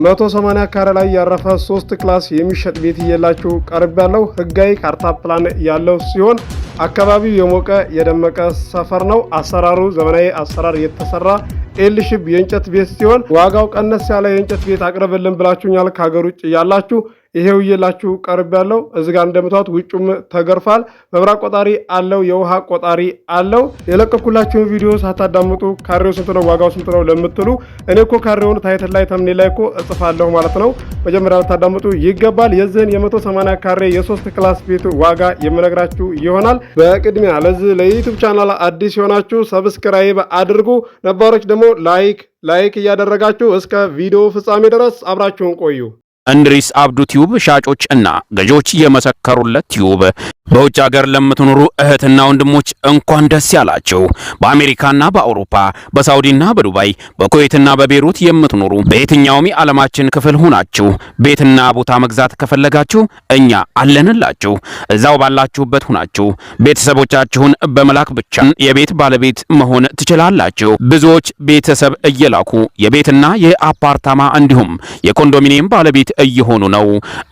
180 ካሬ ላይ ያረፈ 3 ክላስ የሚሸጥ ቤት ይዤላችሁ ቀርብ ያለው ህጋዊ ካርታ ፕላን ያለው ሲሆን አካባቢው የሞቀ የደመቀ ሰፈር ነው። አሰራሩ ዘመናዊ አሰራር የተሰራ ኤልሺፕ የእንጨት ቤት ሲሆን ዋጋው ቀነስ ያለ የእንጨት ቤት አቅርብልን ብላችሁኛል። ከሀገር ውጭ ያላችሁ ይሄው ይዤላችሁ ቀርብ ያለው እዚህ ጋር እንደምታዩት ውጩም ተገርፋል። መብራት ቆጣሪ አለው፣ የውሃ ቆጣሪ አለው። የለቀኩላችሁን ቪዲዮ ሳታዳምጡ ካሬው ስንት ነው ዋጋው ስንት ነው ለምትሉ እኔ እኮ ካሬውን ታይትል ላይ ተምኔል ላይ እኮ እጽፋለሁ ማለት ነው። መጀመሪያ ልታዳምጡ ይገባል። የዚህን የ180 ካሬ የ3 ክላስ ቤት ዋጋ የምነግራችሁ ይሆናል። በቅድሚያ ለዚህ ለዩቲዩብ ቻናል አዲስ የሆናችሁ ሰብስክራይብ አድርጉ፣ ነባሮች ደግሞ ላይክ እያደረጋችሁ እስከ ቪዲዮ ፍጻሜ ድረስ አብራችሁን ቆዩ። እንድሪስ አብዱ ቲዩብ ሻጮች እና ገዢዎች የመሰከሩለት ቲዩብ በውጭ ሀገር ለምትኖሩ እህትና ወንድሞች እንኳን ደስ ያላችሁ። በአሜሪካና በአውሮፓ በሳውዲና በዱባይ በኩዌትና በቤሩት የምትኖሩ በየትኛውም የዓለማችን ክፍል ሆናችሁ ቤትና ቦታ መግዛት ከፈለጋችሁ እኛ አለንላችሁ። እዛው ባላችሁበት ሆናችሁ ቤተሰቦቻችሁን በመላክ ብቻ የቤት ባለቤት መሆን ትችላላችሁ። ብዙዎች ቤተሰብ እየላኩ የቤትና የአፓርታማ እንዲሁም የኮንዶሚኒየም ባለቤት እየሆኑ ነው።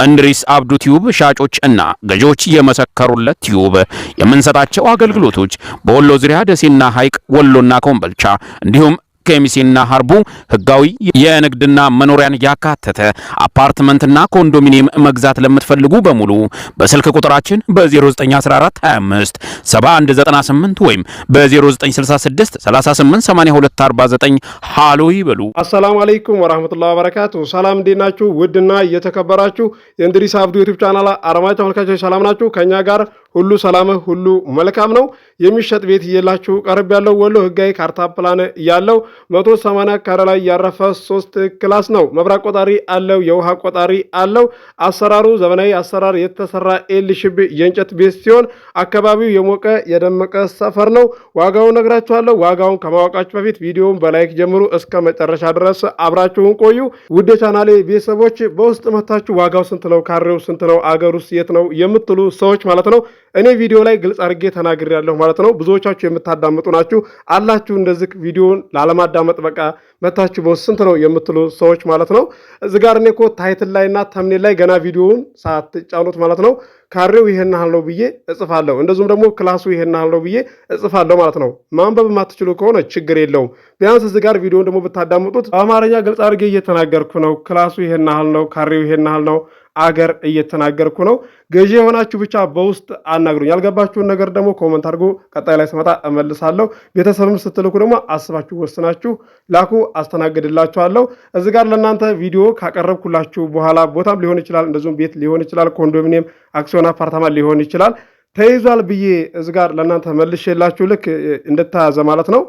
እንድሪስ አብዱ ቲዩብ ሻጮች እና ገዢዎች የመሰከሩለት ቲዩብ የምንሰጣቸው አገልግሎቶች በወሎ ዙሪያ ደሴና ሐይቅ፣ ወሎና ኮምቦልቻ እንዲሁም ከሚሴና ሀርቡ ህጋዊ የንግድና መኖሪያን ያካተተ አፓርትመንትና ኮንዶሚኒየም መግዛት ለምትፈልጉ በሙሉ በስልክ ቁጥራችን በ0914 25 7198 ወይም በ0966 388249 ሃሎ ይበሉ። አሰላሙ አለይኩም ወራህመቱላሂ ወበረካቱ። ሰላም እንዴት ናችሁ? ውድና እየተከበራችሁ የእንድሪስ አብዱ ዩቲዩብ ቻናል አረማጭ ተመልካቾች ሰላም ናችሁ? ከኛ ጋር ሁሉ ሰላም ሁሉ መልካም ነው። የሚሸጥ ቤት ይዤላችሁ ቀርብ ያለው ወሎ ህጋዊ ካርታ ፕላን ያለው 180 ካሬ ላይ ያረፈ 3 ክላስ ነው። መብራት ቆጣሪ አለው፣ የውሃ ቆጣሪ አለው። አሰራሩ ዘመናዊ አሰራር የተሰራ ኤልሺፕ የእንጨት ቤት ሲሆን አካባቢው የሞቀ የደመቀ ሰፈር ነው። ዋጋውን ነግራችኋለሁ። ዋጋውን ከማወቃችሁ በፊት ቪዲዮውን በላይክ ጀምሩ፣ እስከ መጨረሻ ድረስ አብራችሁን ቆዩ። ውድ ቻናሌ ቤተሰቦች በውስጥ መታችሁ ዋጋው ስንት ነው፣ ካሬው ስንት ነው፣ አገሩስ የት ነው የምትሉ ሰዎች ማለት ነው እኔ ቪዲዮ ላይ ግልጽ አድርጌ ተናግሬያለሁ ማለት ነው። ብዙዎቻችሁ የምታዳምጡ ናችሁ አላችሁ። እንደዚህ ቪዲዮውን ላለማዳመጥ በቃ መታችሁ በውስጥ ስንት ነው የምትሉ ሰዎች ማለት ነው። እዚህ ጋር እኔ እኮ ታይትል ላይና ተምኔል ላይ ገና ቪዲዮውን ሳትጫኑት ማለት ነው ካሬው ይሄን ያህል ነው ብዬ እጽፋለሁ። እንደዚሁም ደግሞ ክላሱ ይሄን ያህል ነው ብዬ እጽፋለሁ ማለት ነው። ማንበብ የማትችሉ ከሆነ ችግር የለውም። ቢያንስ እዚህ ጋር ቪዲዮውን ደግሞ ብታዳምጡት በአማርኛ ግልጽ አድርጌ እየተናገርኩ ነው። ክላሱ ይሄን ያህል ነው፣ ካሬው ይሄን ያህል ነው፣ አገር እየተናገርኩ ነው። ገዢ የሆናችሁ ብቻ በውስጥ አናግሩኝ። ያልገባችሁን ነገር ደግሞ ኮመንት አድርጎ ቀጣይ ላይ ስመጣ እመልሳለሁ። ቤተሰብም ስትልኩ ደግሞ አስባችሁ ወስናችሁ ላኩ፣ አስተናግድላችኋለሁ። እዚህ ጋር ለእናንተ ቪዲዮ ካቀረብኩላችሁ በኋላ ቦታም ሊሆን ይችላል፣ እንደዚሁም ቤት ሊሆን ይችላል፣ ኮንዶሚኒየም፣ አክሲዮን አፓርታማ ሊሆን ይችላል ተይዟል ብዬ እዚህ ጋር ለእናንተ መልሼላችሁ ልክ እንደተያዘ ማለት ነው።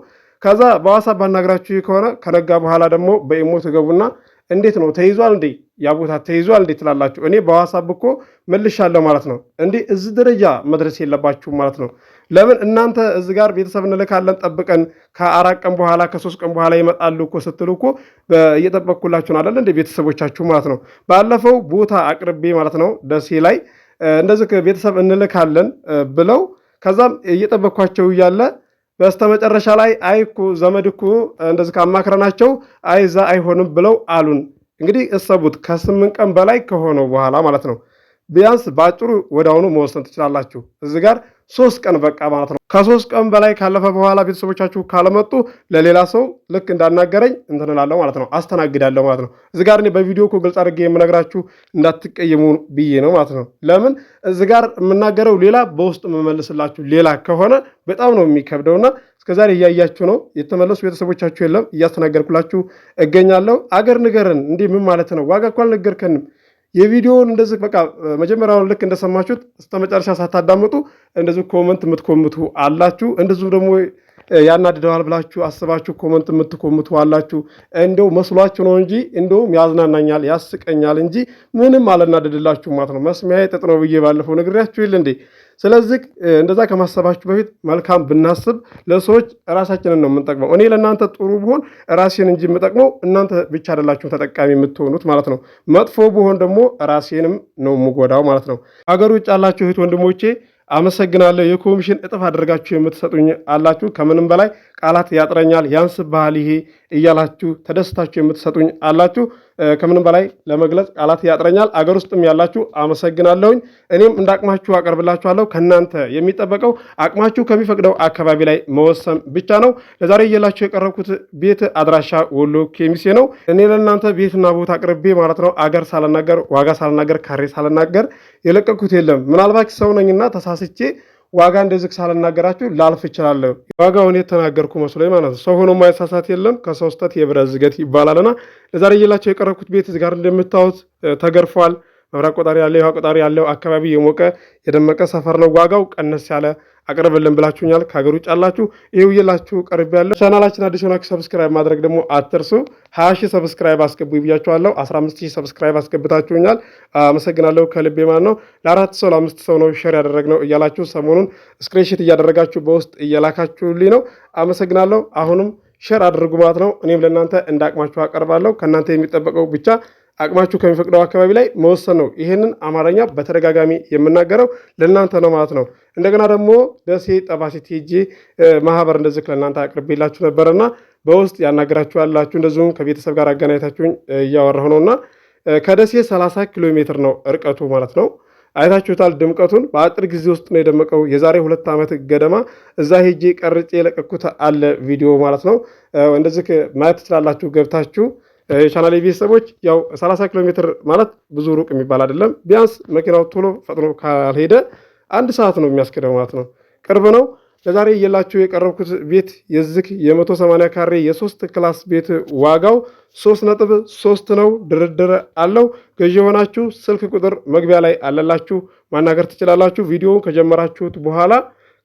ከዛ በዋትስአፕ ባናግራችሁ ከሆነ ከነጋ በኋላ ደግሞ በኢሞ ትገቡና እንዴት ነው ተይዟል እንዴ ያ ቦታ ተይዟል እንዴ ትላላችሁ። እኔ በዋትስአፕ እኮ መልሻለሁ ማለት ነው። እንዴ እዚህ ደረጃ መድረስ የለባችሁ ማለት ነው። ለምን እናንተ እዚህ ጋር ቤተሰብ እንልካለን ጠብቀን ከ4 ቀን በኋላ ከ3 ቀን በኋላ ይመጣሉ እኮ ስትሉ እኮ እየጠበቅኩላችሁ ነው አይደል እንዴ ቤተሰቦቻችሁ ማለት ነው። ባለፈው ቦታ አቅርቤ ማለት ነው ደሴ ላይ እንደዚህ ቤተሰብ እንልካለን ብለው ከዛም እየጠበቅኳቸው እያለ በስተመጨረሻ ላይ አይኩ ዘመድ እኮ እንደዚህ ካማክረናቸው አይዛ አይሆንም ብለው አሉን። እንግዲህ እሰቡት ከ8 ቀን በላይ ከሆነው በኋላ ማለት ነው። ቢያንስ ባጭሩ ወዳውኑ መወሰን ትችላላችሁ። እዚህ ጋር 3 ቀን በቃ ማለት ነው። ከ3 ቀን በላይ ካለፈ በኋላ ቤተሰቦቻችሁ ካለመጡ ለሌላ ሰው ልክ እንዳናገረኝ እንትንላለሁ ማለት ነው፣ አስተናግዳለሁ ማለት ነው። እዚህ ጋር እኔ በቪዲዮ እኮ ግልጽ አድርጌ የምነግራችሁ እንዳትቀየሙ ብዬ ነው ማለት ነው። ለምን እዚህ ጋር የምናገረው ሌላ በውስጥ የምመልስላችሁ ሌላ ከሆነ በጣም ነው የሚከብደውና እስከዛሬ እያያችሁ ነው። የተመለሱ ቤተሰቦቻችሁ የለም፣ እያስተናገርኩላችሁ እገኛለሁ። አገር ንገረን እንዴ ምን ማለት ነው? ዋጋ እኮ አልነገርከንም። የቪዲዮውን እንደዚህ በቃ መጀመሪያውን ልክ እንደሰማችሁት እስከመጨረሻ ሳታዳምጡ እንደዚህ ኮመንት የምትኮምቱ አላችሁ። እንደዚሁ ደግሞ ያናድደዋል ብላችሁ አስባችሁ ኮመንት የምትኮምቱ አላችሁ። እንደው መስሏችሁ ነው እንጂ እንደውም ያዝናናኛል ያስቀኛል እንጂ ምንም አልናደድላችሁ ማለት ነው። መስሚያዬ ጥጥ ነው ብዬ ባለፈው ነግሬያችሁ ይል እንዴ። ስለዚህ እንደዛ ከማሰባችሁ በፊት መልካም ብናስብ ለሰዎች ራሳችንን ነው የምንጠቅመው። እኔ ለእናንተ ጥሩ ብሆን ራሴን እንጂ የምጠቅመው እናንተ ብቻ አይደላችሁ ተጠቃሚ የምትሆኑት ማለት ነው። መጥፎ ብሆን ደግሞ ራሴንም ነው የምጎዳው ማለት ነው። አገር ውጭ ያላችሁ እህት ወንድሞቼ አመሰግናለሁ። የኮሚሽን እጥፍ አድርጋችሁ የምትሰጡኝ አላችሁ። ከምንም በላይ ቃላት ያጥረኛል ያንስብሃል ይሄ እያላችሁ ተደስታችሁ የምትሰጡኝ አላችሁ። ከምንም በላይ ለመግለጽ ቃላት ያጥረኛል። አገር ውስጥም ያላችሁ አመሰግናለሁኝ። እኔም እንዳቅማችሁ አቀርብላችኋለሁ። ከናንተ የሚጠበቀው አቅማችሁ ከሚፈቅደው አካባቢ ላይ መወሰን ብቻ ነው። ለዛሬ እየላችሁ የቀረብኩት ቤት አድራሻ ወሎ ኬሚሴ ነው። እኔ ለእናንተ ቤትና ቦታ አቅርቤ ማለት ነው አገር ሳልናገር ዋጋ ሳልናገር ካሬ ሳልናገር የለቀኩት የለም። ምናልባት ሰው ነኝና ተሳስቼ ዋጋ እንደዚህ ሳልናገራችሁ ላልፍ እችላለሁ። ዋጋውን የተናገርኩ መስሎኝ ማለት ነው። ሰው ሆኖ ማይሳሳት የለም ከሰው ስተት የብረት ዝገት ይባላልና ለዛሬ እየላችሁ የቀረብኩት ቤት እዚህ ጋር እንደምታዩት ተገርፏል። መብራት ቆጣሪ ያለው የውሃ ቆጣሪ ያለው አካባቢ የሞቀ የደመቀ ሰፈር ነው። ዋጋው ቀነስ ያለ አቅርብልን ብላችሁኛል። ከሀገር ውጭ አላችሁ ይሄው እየላችሁ ቀርብ ያለው ቻናላችን አዲስ ሆናችሁ ሰብስክራይብ ማድረግ ደግሞ አትርሱ። 20,000 ሰብስክራይብ አስገቡ ብያችኋለሁ። 15,000 ሰብስክራይብ አስገብታችሁኛል። አመሰግናለሁ ከልቤ ማለት ነው። ለ4 ሰው ለ5 ሰው ነው ሼር ያደረግነው እያላችሁ ሰሞኑን ስክሪንሾት እያደረጋችሁ በውስጥ እየላካችሁልኝ ነው። አመሰግናለሁ። አሁንም ሼር አድርጉ ማለት ነው። እኔም ለእናንተ እንዳቅማችሁ አቀርባለሁ። ከእናንተ የሚጠበቀው ብቻ አቅማችሁ ከሚፈቅደው አካባቢ ላይ መወሰን ነው። ይሄንን አማርኛ በተደጋጋሚ የምናገረው ለእናንተ ነው ማለት ነው። እንደገና ደግሞ ደሴ ጠባሴት ሄጄ ማህበር እንደዚህ ለእናንተ አቅርቤላችሁ ነበርና በውስጥ ያናገራችሁ ያላችሁ እንደዚሁም ከቤተሰብ ጋር አገናኝታችሁኝ እያወራሁ ነውና ከደሴ 30 ኪሎ ሜትር ነው እርቀቱ ማለት ነው። አይታችሁታል ድምቀቱን። በአጭር ጊዜ ውስጥ ነው የደመቀው። የዛሬ 2 ዓመት ገደማ እዛ ሄጄ ቀርጬ የለቀኩት አለ ቪዲዮ ማለት ነው። እንደዚህ ማየት ትችላላችሁ ገብታችሁ የቻናሌ ቤተሰቦች። ያው 30 ኪሎ ሜትር ማለት ብዙ ሩቅ የሚባል አይደለም። ቢያንስ መኪናው ቶሎ ፈጥኖ ካልሄደ 1 ሰዓት ነው የሚያስኬደው ማለት ነው። ቅርብ ነው። ለዛሬ እየላችሁ የቀረብኩት ቤት የዝክ የ180 ካሬ የ3 ክላስ ቤት ዋጋው 3.3 ነው። ድርድር አለው። ገዢ የሆናችሁ ስልክ ቁጥር መግቢያ ላይ አለላችሁ፣ ማናገር ትችላላችሁ። ቪዲዮውን ከጀመራችሁት በኋላ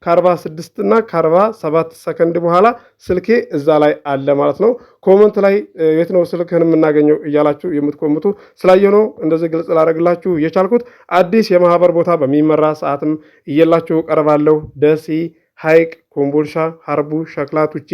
ከ46 እና ከ47 ሰከንድ በኋላ ስልኬ እዛ ላይ አለ ማለት ነው። ኮመንት ላይ የት ነው ስልክህን የምናገኘው እያላችሁ የምትኮምቱ ስላየ ነው እንደዚህ ግልጽ ላደርግላችሁ የቻልኩት። አዲስ የማህበር ቦታ በሚመራ ሰዓትም እየላችሁ ቀርባለሁ። ደሴ፣ ሐይቅ፣ ኮምቦልሻ፣ ሀርቡ፣ ሸክላ፣ ቱቼ፣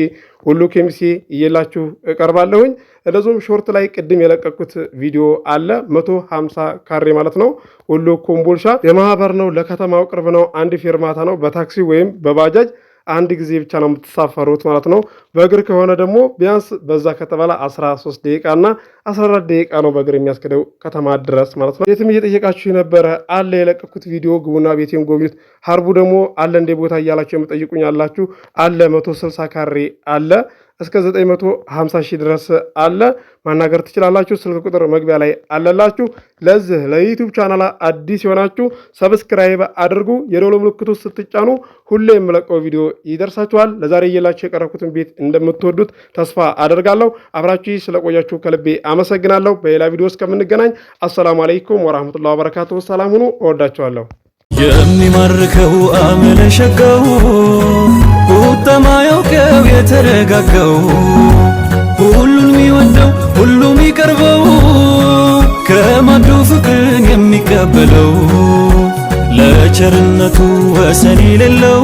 ወሎ ኬሚሴ እየላችሁ እቀርባለሁኝ። እንደዚሁም ሾርት ላይ ቅድም የለቀኩት ቪዲዮ አለ 150 ካሬ ማለት ነው። ወሎ ኮምቦልሻ የማህበር ነው። ለከተማው ቅርብ ነው። 1 ፌርማታ ነው። በታክሲ ወይም በባጃጅ 1 ጊዜ ብቻ ነው የምትሳፈሩት ማለት ነው። በእግር ከሆነ ደግሞ ቢያንስ በዛ ከተባለ 13 ደቂቃ እና 14 ደቂቃ ነው በእግር የሚያስከደው ከተማ ድረስ ማለት ነው። ቤትም እየጠየቃችሁ የነበረ አለ የለቀኩት ቪዲዮ ግቡና ቤቴን ጎብኙት። ሀርቡ ደግሞ አለ እንደ ቦታ እያላችሁ የምጠይቁኝ አላችሁ። አለ 160 ካሬ አለ እስከ 950 ሺህ ድረስ አለ። ማናገር ትችላላችሁ። ስልክ ቁጥር መግቢያ ላይ አለላችሁ። ለዚህ ለዩቲዩብ ቻናል አዲስ የሆናችሁ ሰብስክራይብ አድርጉ። የደወል ምልክቱ ስትጫኑ ሁሌ የምለቀው ቪዲዮ ይደርሳችኋል። ለዛሬ እየላችሁ የቀረብኩትን ቤት እንደምትወዱት ተስፋ አደርጋለሁ። አብራችሁ ስለቆያችሁ ከልቤ አመሰግናለሁ። በሌላ ቪዲዮ እስከምንገናኝ አሰላሙ አለይኩም ወራህመቱላሂ ወበረካቱሁ። ሰላም ሁኑ። እወዳችኋለሁ። የሚማርከው አመለሸገው ቁጣማ ያውቀው የተረጋጋው ሁሉን የሚወደው ሁሉም የሚቀርበው ከማዱ ፍቅርን የሚቀበለው ለቸርነቱ ወሰን የሌለው